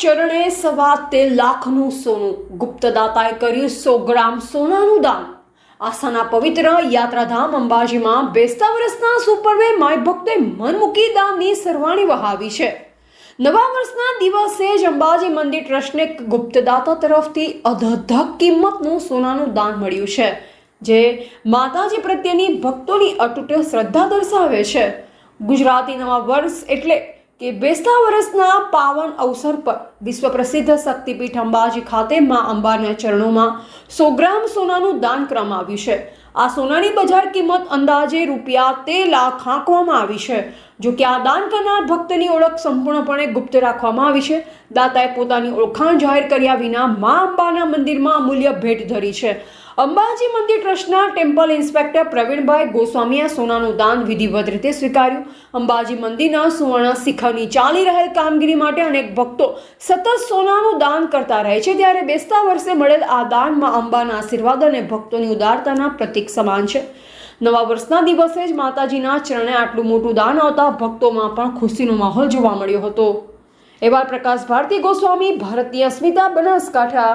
ચરણે 13.5 લાખનું સોનું ગુપ્તદાતાએ કર્યું 100 ગ્રામ સોનાનું દાન। આસ્થાના પવિત્ર યાત્રાધામ અંબાજીમાં બેસતા વર્ષના સુપર્વે માય ભક્તોએ મન મૂકી દાનની સરવાણી વહાવી છે। નવા વર્ષના દિવસે જ અંબાજી મંદિર ટ્રસ્ટને ગુપ્તદાતા તરફથી અધધક કિંમતનું સોનાનું દાન મળ્યું છે, જે માતાજી પ્રત્યેની ભક્તોની અતૂટ શ્રદ્ધા દર્શાવે છે। ગુજરાતી નવા વર્ષ એટલે કે બેસતા વર્ષના પાવન અવસર પર વિશ્વ પ્રસિદ્ધ શક્તિપીઠ અંબાજી ખાતે માં અંબાના ચરણોમાં 100 ગ્રામ સોનાનું દાન કરવામાં આવ્યું છે। આ સોનાની બજાર કિંમત અંદાજે ₹13 લાખ આંકવામાં આવી છે। જો કે આ દાન કરનાર ભક્તની ઓળખ સંપૂર્ણપણે ગુપ્ત રાખવામાં આવી છે। દાતાએ પોતાની ઓળખાણ જાહેર કર્યા વિના માં અંબાના મંદિરમાં અમૂલ્ય ભેટ ધરી છે। અંબાજી મંદિર ટ્રસ્ટના ટેમ્પલ ઇન્સ્પેક્ટર પ્રવીણભાઈ ગોસ્વામીએ સોનાનું દાન વિધિવત રીતે સ્વીકાર્યું। અંબાજી મંદિરના સુવર્ણ શિખરની ચાલી રહેલ કામગીરી માટે અનેક ભક્તો સતત સોનાનું દાન કરતા રહે છે, ત્યારે બેસતા વર્ષે મળેલ આ દાનમાં અંબાના આશીર્વાદ અને ભક્તોની ઉદારતાના પ્રતીક સમાન છે। નવા વર્ષના દિવસે જ માતાજીના ચરણે આટલું મોટું દાન આવતા ભક્તોમાં પણ ખુશીનો માહોલ જોવા મળ્યો હતો। એવા પ્રકાશ ભારતી ગોસ્વામી, ભારતીય અસ્મિતા, બનાસકાંઠા।